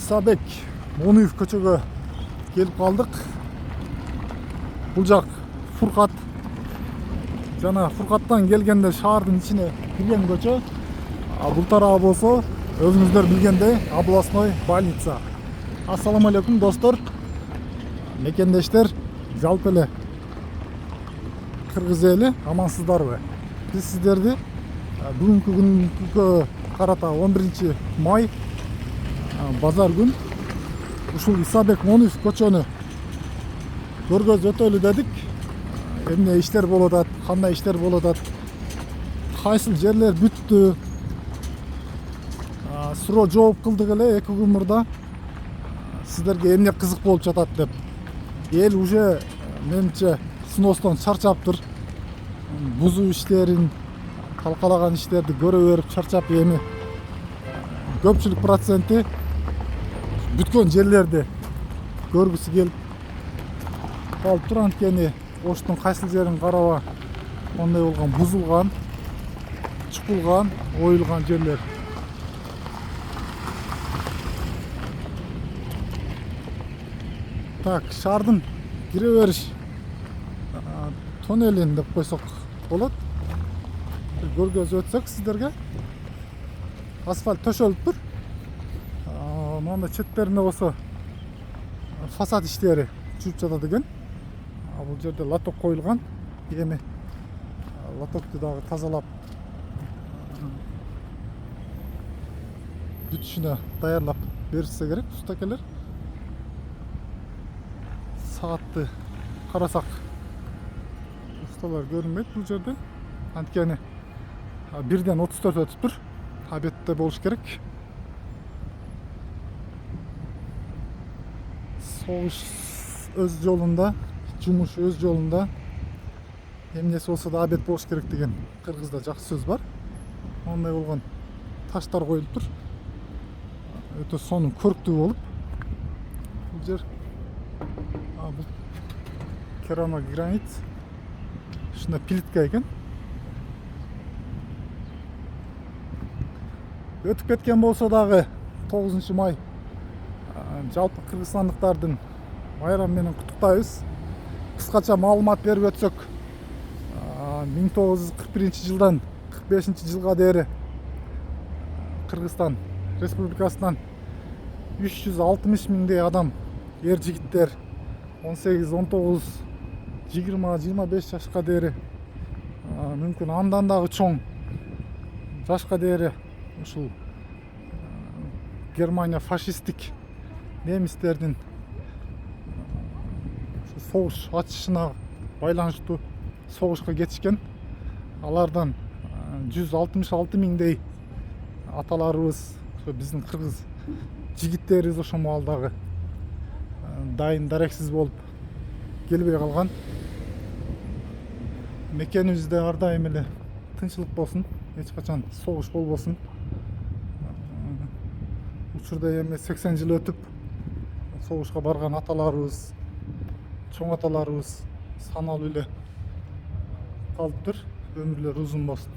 Исабек Монуев көчөгө келип калдык. Бул жак Фуркат. Жана Фуркаттан келгенде шаардын ичине кирген көчө. Бул тарабы болсо өзүңүздөр билгендей областной больница. Ассаламу алейкум достор. Мекендештер, жалпы эле кыргыз эли амансыздарбы? Биз сиздерди бүгүнкү күнгө карата 11 май базар күн ушул Исабек Монуев көчөнү көргөз өтөлү дедик. Эмне иштер болуп атат, кандай иштер болуп атат, кайсыл жерлер бүттү, суроо жооп кылдык эле 2 күн мурда. Сиздерге эмне кызык болуп жатат деп. Эл уже менимче сыноостон чарчаптыр. Бузуу иштерин, талкалаган иштерди көрө берип чарчап, эми көпчүлүк проценти бүткөн жерлерди көргүсү келип калып тур. Анткени оштун кайсыл жерин караба, ондай болгон бузулган, чукулган, оюлган жерлер. Так, шаардын кире бериш тоннелин деп койсок болот. Көргөз өтсөк сиздерге асфальт төшөлүптүр. Мында четтеринде болсо фасад иштери жүрүп жатат экен. Бул жерде лоток коюлган. Эми лотокту дагы тазалап бүтүшүнө даярлап беришсе керек устакелер. Саатты карасак усталар көрүнбөйт бул жерде. Анткени 1-ден 34 өтүптүр. Обедте болуш керек. Согуш өз жолунда, жумуш өз жолунда. Эмнеси болсо да обед болуш керек деген кыргызда жакшы сөз бар. Ондай болгон таштар коюлуптур. Өтө сонун көрктүү болуп. Бул жер бул керамогранит. Шуна плитка экен. Өтүп кеткен болсо дагы 9 май жалпы кыргызстандыктардын байрам менен куттуктайбыз. Кыскача маалымат берип өтсөк, 1941 жылдан 45 жылга дейин Кыргызстан Республикасынан 360 миңдей адам, эр жигиттер 18, 19, 20, 25 жашка дейин, мүмкүн андан дагы чоң жашка дейин ушул Германия фашисттик немистердин согуш ачышына байланыштуу согушка кетишкен. Алардан 166 миңдей аталарыбыз, биздин кыргыз жигиттерибиз ошол маалдагы дайын дарексиз болуп келбей калган. Мекенибизде ар дайым эле тынчылык болсун, эч качан согуш болбосун. Учурда эми 80 жыл өтүп, согушка барган аталарыбыз, чоң аталарыбыз саналуу эле калыптыр. Өмүрлөр узун болсун.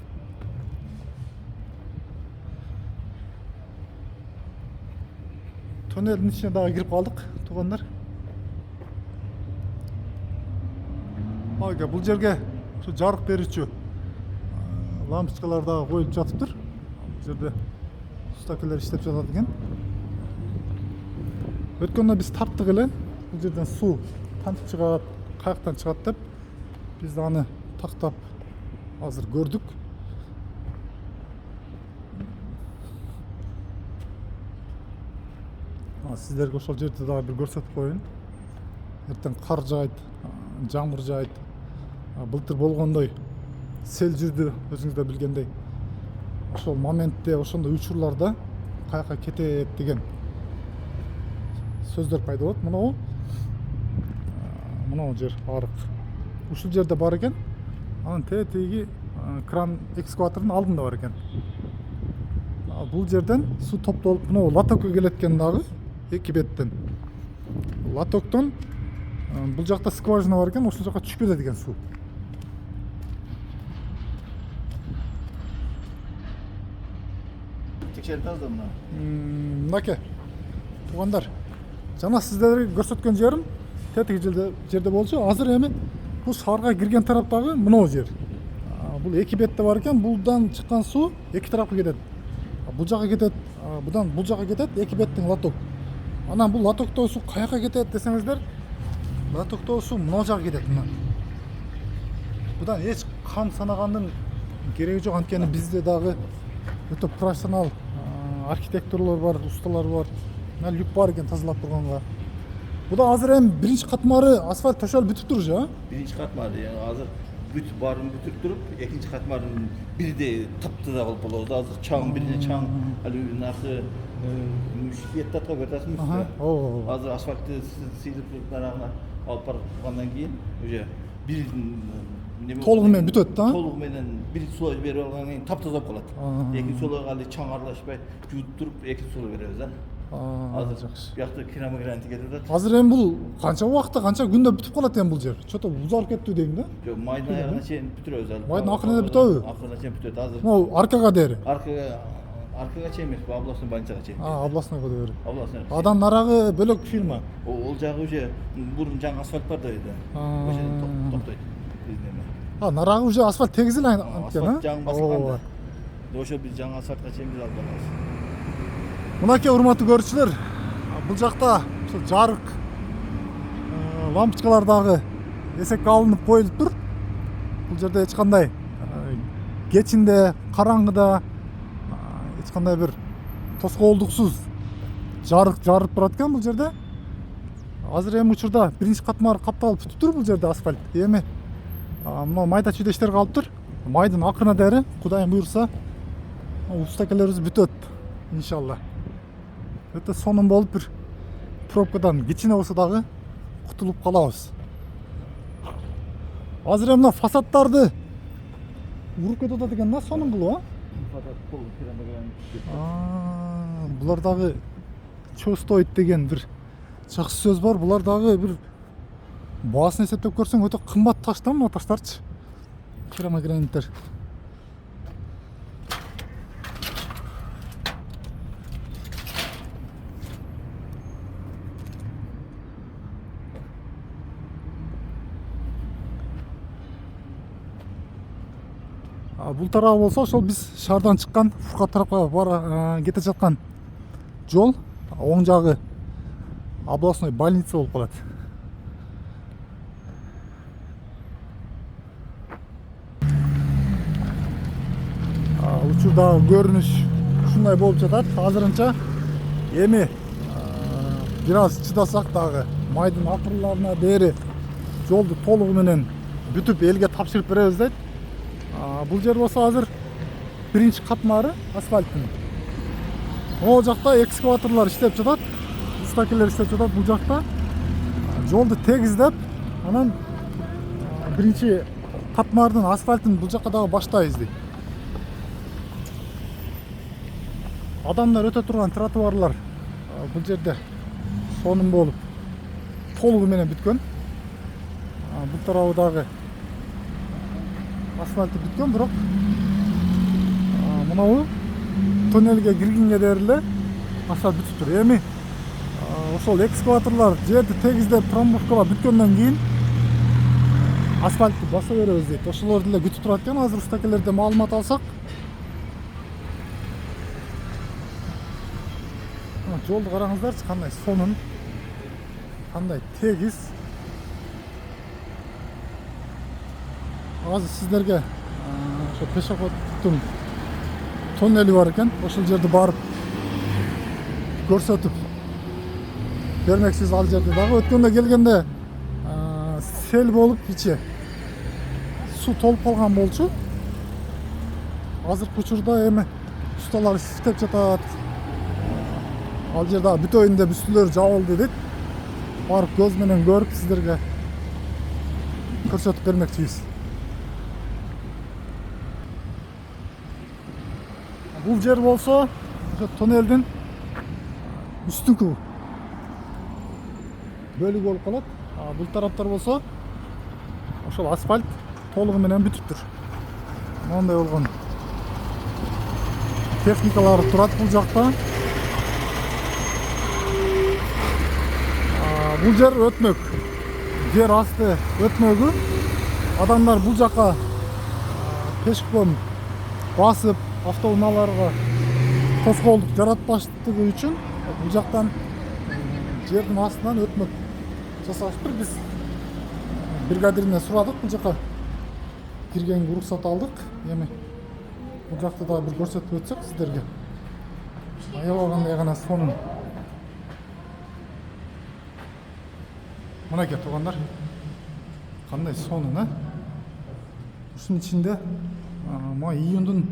Тоннелдин ичине дагы кирип калдык, туугандар. Бул жерге ушу жарык берүүчү лампочкалар дагы коюлуп жатыптыр. Бул жерде устакелер иштеп жатат экен. Өткөндө биз тарттык эле. Бул жерден суу кантип чыгат, каяктан чыгат деп биз аны тактап азыр көрдүк. Сиздерге ошол жерди дагы бир көрсөтүп коеюн. Эртең кар жаайт, жамгыр жаайт. Былтыр болгондой сел жүрдү, өзүңүздөр билгендей. Ошол моментте, ошондой учурларда каяка кетет деген сөздөр пайда болот. Мына жер арык. Ушул жерде бар экен. Анын тетиги кран экскаватордун алдында бар экен. Бул жерден суу топтолуп мына лотокко келет экен дагы 2 беттен. Лотоктон бул жакта скважина бар экен, ошол жака түшүп кетет экен суу. Текшерип атат мына. Мынаке. туугандар, жана сиздерге көрсөткөн жерим тетиги жерде болчу. Азыр эми бул шаарга кирген тараптагы мынау жер. Бул эки бетте бар экен. Булдан чыккан суу эки тарапка кетет. Бул жака кетет, будан бул жака кетет, эки беттин лоток. Анан бул лотоктоо суу каяка кетет десеңиздер, лотоктоо суу мына жака кетет. Мына. Будан эч кам санагандын кереги жок, анткени бизде дагы өтө профессионал архитекторлор бар, усталар бар. Мына люк бар экен тазалап турганга. Буда азыр эми биринчи катмары асфальт төшөлүп бүтүптүр уже, а? Биринчи катмары азыр бүт барын бүтүрүп туруп, экинчи катмарын бирде таптыда кылып болот. Азыр чаң бирде чаң, али наркы мушкеттатка бертасың үстү. Азыр асфальтты сыйдырып нарагына алып баргандан кийин уже бир толугу менен бүтөт да? Толугу менен бир сулай берип алгандан кийин таптазалап калат. Экинчи сулайга али чаң аралашпай жуутуп туруп экинчи сулай беребиз да. Азыр жакшы. Биякта керамогранит кетип атат. Азыр эми бул канча убакытта, канча күндө бүтүп калат эми бул жер? Чото узарып кеттүү дейм да? Жок, майдын аягына чейин бүтүрөбүз али. Майдын акырына бүтөбү? Акырына чейин бүтөт азыр. Могу аркага дери. Аркага чейин эмес, областной больницага чейин. Областныйга дери. Областной. Адан нарагы бөлөк фирма. Ол жагы уже бурун жаңы асфальт бар да үйдө. Ошо токтойт. Нарагы уже асфальт тегизиле анткени, а? Асфальт жаңы басылган. Ошо биз жаңы асфальтка чейин биз алып барабыз. Мынакей урматтуу көрүүчүлөр, бул жакта ошо жарык лампочкалар дагы эсекке алынып коюлуп тур. Бул жерде эч кандай кечинде, караңгыда эч кандай бир тоскоолдуксуз жарык жарып турат экен бул жерде. Азыр эми учурда биринчи катмар капталып бүтүптүр бул жерде асфальт. Эми мына майда чүйдө иштер калыптыр. Майдын акырына дери Кудайым буйрса устакелерибиз бүтөт иншалла. Өтө сонун болуп бир пробкадан кичине болсо дагы кутулуп калабыз. Азыр эми мына фасадтарды уруп кетип атат экен да, сонун кылып, а? Булар дагы чё стоит деген бир жакшы сөз бар. Булар дагы бир баасын эсептеп көрсөң өтө кымбат таш да, мына таштарчы. Керамограниттер. Бул тарабы болсо ошол биз шаардан чыккан Фуркат тарапка кете жаткан жол, оң жагы областной больница болуп калат. Учурда көрүнүш ушундай болуп жатат азырынча. Эми бир аз чыдасак дагы майдын акырларына бери жолду толугу менен бүтүп элге тапшырып беребиз дейт. Бул жер болсо азыр биринчи катмары асфальттын. Могу жакта экскаваторлор иштеп жатат, устакелер иштеп жатат. Бул жакта жолду тегиздеп, анан биринчи катмардын асфальтын бул жакка дагы баштайбыз дейт. Адамдар өтө турган тротуарлар бул жерде сонун болуп толугу менен бүткөн. Бул тарабы дагы асфальты бүткөн, бирок мынау тоннелге киргенге дээрле асфальт бүтүп тур. Эми ошол экскаваторлор жерди тегиздеп промывкалап бүткөндөн кийин асфальтты баса беребиз дейт. Ошолор деле күтүп турат экен. Азыр устакелерден маалымат алсак, жолду караңыздарчы, кандай сонун, кандай тегиз. Азыр сиздерге ошо пешеходдун тоннели бар экен. Ошол жерди барып көрсөтүп бермекчибиз. Ал жерде дагы өткөндө келгенде сел болуп ичи суу толуп калган болчу. Азыркы учурда эми усталар иштеп жатат. Ал жерде бүтөйүн деп үстүлөр жабылды дейт. Барып көз менен көрүп сиздерге көрсөтүп бермекчибиз. Бул жер болсо ошо тоннелдин үстүнкү бөлүгү болуп калат. Бул тараптар болсо ошол асфальт толугу менен бүтүптүр. Мондай болгон техникалар турат бул жакта. Бул жер өтмөк. Жер асты өтмөгү. Адамдар бул жака пешком басып автоунааларга тоскоолдук жаратпаштыгы үчүн бул жактан жердин астынан өтмөк жасашыптыр. Биз бригадиринен сурадык, бул жака киргенге уруксат алдык. Эми бул жакты дагы бир көрсөтүп өтсөк сиздерге. Аябагандай гана сонун. Мынакей туугандар. Кандай сонун, а? Ушунун ичинде мына июндун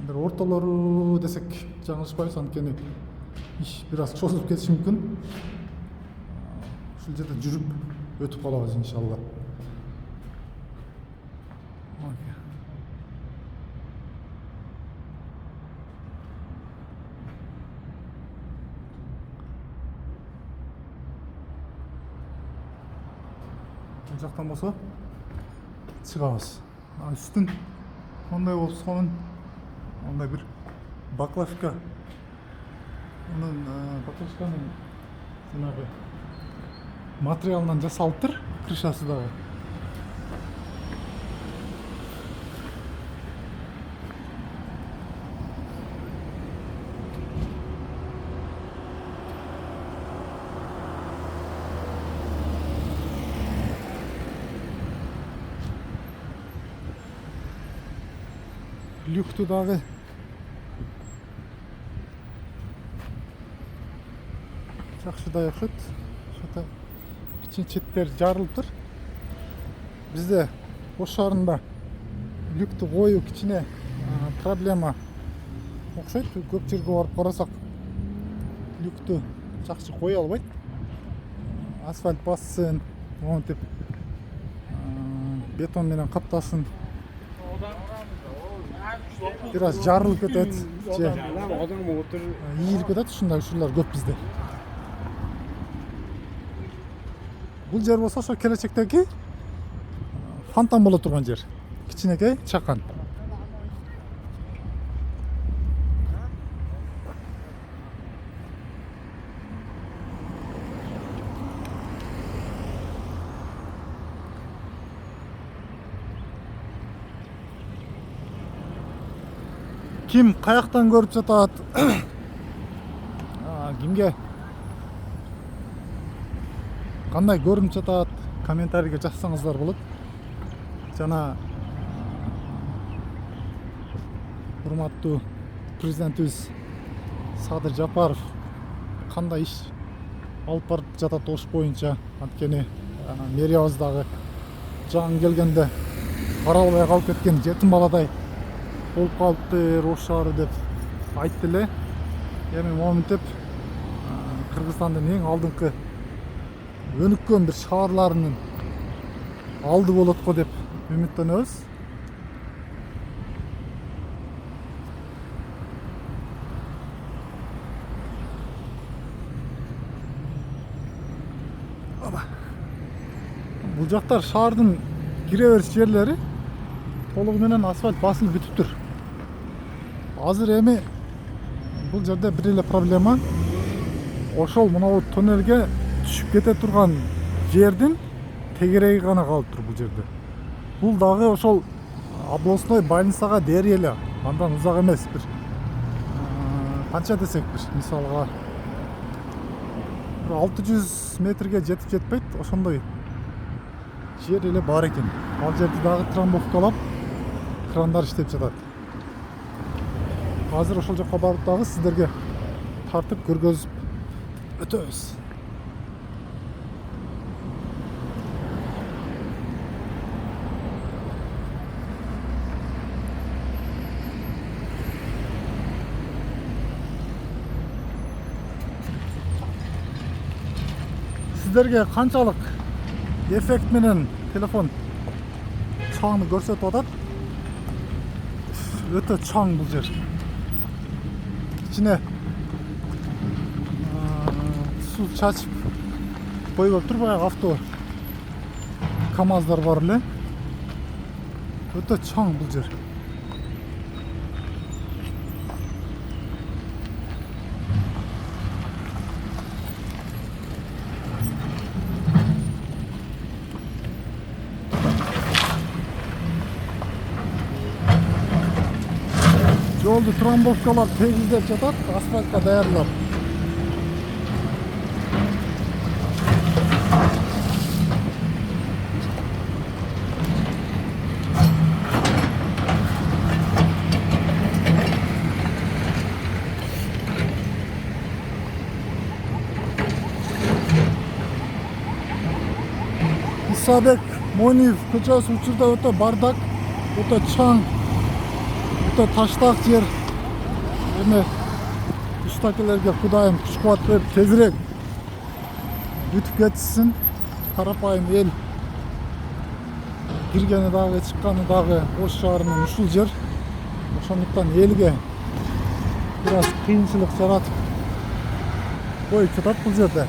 бир ортолору десек жаңылышпайбыз, анткени иш бир аз чозулуп кетиши мүмкүн. Ушул жерде жүрүп өтүп калабыз иншалла. Бул жактан болсо чыгабыз. Үстүн мондай болуп сонун, мондай бир баклажка. Анын баклажканын жанагы материалынан жасалыптыр, крышасы дагы. Люкту дагы жакшыдай окшойт. Ошото кичине четтери жарылыптыр. Бизде Ош шаарында люкту коюу кичине проблема окшойт. Көп жерге барып карасак люкту жакшы кое албайт. Асфальт бассын, монтип бетон менен каптасын. Бир аз жарылып кетет, же ийилип кетет, ушундай учурлар көп бизде. Бул жер болсо ошо келечектеги фонтан боло турган жер. Кичинекей чакан. Ким каяктан көрүп жатат? Кимге кандай көрүнүп жатат? Комментарийге жазсаңыздар болот. Жана урматтуу президентибиз Садыр Жапаров кандай иш алып барып жатат Ош боюнча? Анткени мэриябыз дагы жаңы келгенде каралбай калып кеткен жетим баладай болуп калыптыр Ош шаары деп айтты эле. Эми моминтип Кыргызстандын эң алдыңкы өнүккөн бир шаарларынын алды болот го деп үмүттөнөбүз. Бул жактар шаардын кире бериш жерлери толугу менен асфальт басылып бүтүптүр. Азыр эми бул жерде бир эле проблема. Ошол мына тоннелге түшүп кете турган жердин тегереги гана калыптыр бул жерде. Бул дагы ошол областной больницага дери эле. Андан узак эмес, бир канча десек бир мисалга 600 метрге жетип жетпейт, ошондой жер эле бар экен. Ал жерди дагы трамбовкалап крандар иштеп жатат. Азыр ошол жакка барып дагы сиздерге тартып көргөзүп өтөбүз. Сиздерге канчалык эффект менен телефон чаңды көрсөтүп атат. Өтө чаң бул жер. İçine su çaçıp koyup tur bayağı avto kamazlar var öyle. Öte çaң bul jer. жолду трамбовкалар тегиздеп жатат, асфальтка даярлап. Исабек Мониев көчөсү учурда өтө бардак, өтө чаң, өтө таштак жер. Эми үстакелерге Кудайым күч-кубат берип тезирээк бүтүп кетсин. Карапайым эл киргени дагы, чыкканы дагы Ош шаарынын ушул жер. Ошондуктан элге бир аз кыйынчылык жаратып коюп жатат бул жерде.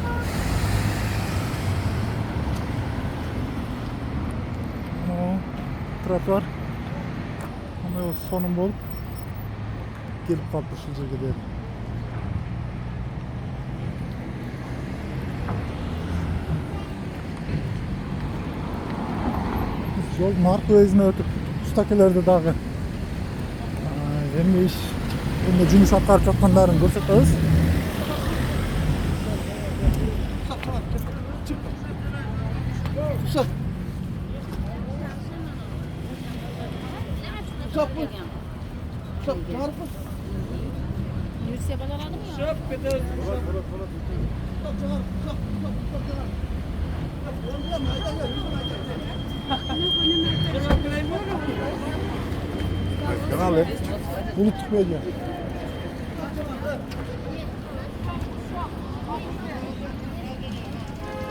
Тротуар андай сонун болуп келип калып ушул жерге дейм. Жолдун аркы өзүнө өтүп устакелерди дагы эмне иш, эмне жумуш аткарып жаткандарын көрсөтөбүз. Yürüse balalanır mı? Bulut медиа.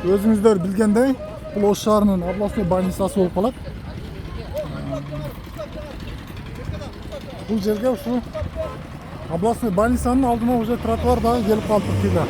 Өзүңүздөр билгендей, бул Ош шаарынын областной больницасы болуп калат. Бул жерге ушу областной больницанын алдына уже тротуар дагы келип калыптыр кийде.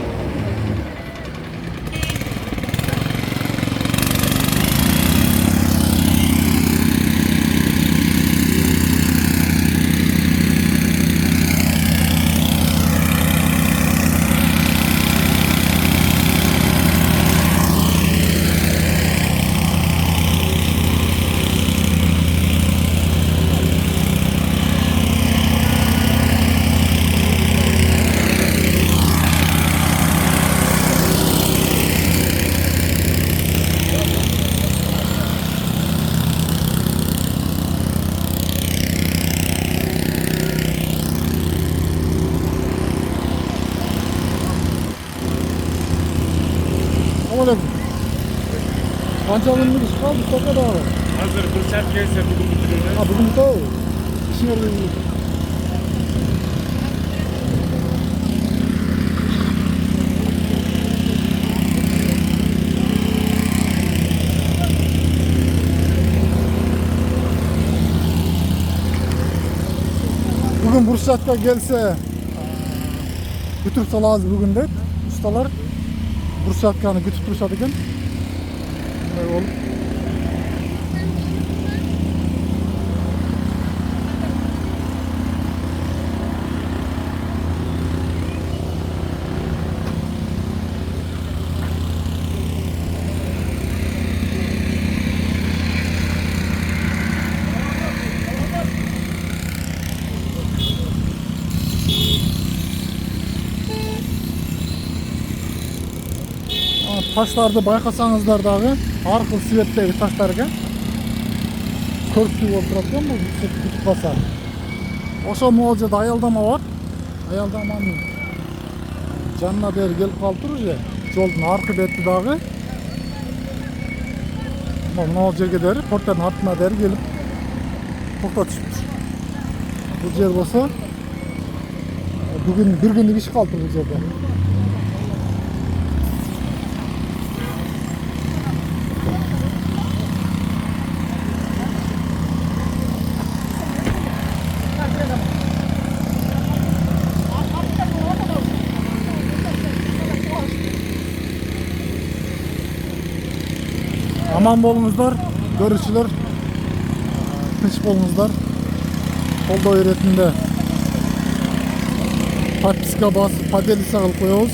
Qancha kunlik ish qoldi to'qada? Hozir bir soat kelsa bugun bitiramiz. Ha, bugun to. Ishingizga Bugün Burçat'ta gelse götürüp salağız bugün de. Ustalar Burçat'kanı götürüp duruşat eken. Bunday olup. Taşlarda bayqasаңыздар дагы аркыл светтеги таштар экен. Көрктүү болуп турат экен бул бүтүп калса. Ошо могул жерде аялдама бар. Аялдаманын жанына бери келип калыптыр уже. Жолдун аркы бети дагы. Могул жерге дери порттун артына бери келип токтотушуптур. Бул жер болсо бүгүн бир күндүк иш калыптыр бул жерде. Aman bolunuzlar, görüşülür. Tinch bolunuzlar. Koldo öğretimde подписка басып, поделиться кылып коебуз.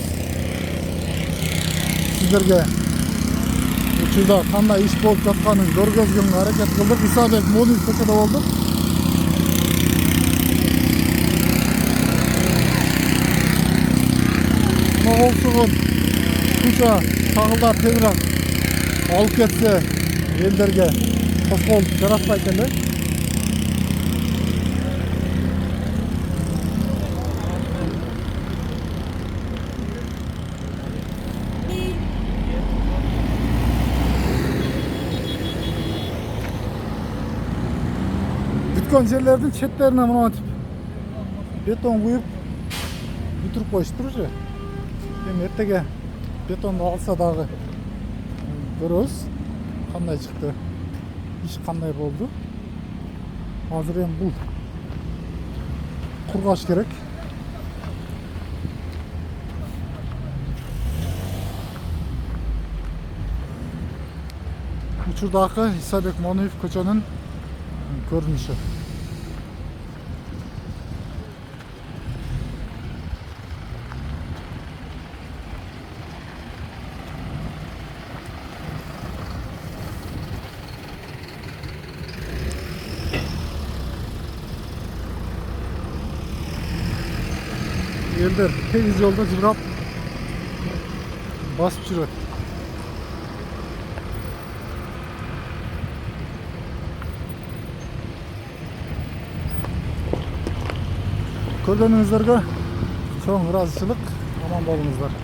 Сиздерге учурда кандай иш болуп жатканын көргөзгөнгө аракет кылдык. Исабек Мониев көчөдө болдук. чогултугун күчө тагылдар тегирээк алып кетсе элдерге тоскоолдук жаратпайт эле. Бүткөн жерлердин четтерине мынтип бетон куюп бүтүрүп коюштур уже. Эми эртеге бетонду алса дагы көрөбүз кандай чыкты, иш кандай болду. Азыр эми бул кургаш керек. Учурдагы Исабек Мониев көчөнүн көрүнүшү. Элдер тегиз жолдо жыргап басып жүрөт. Көргөнүңүздөргө чоң ыраазычылык, аман болуңуздар.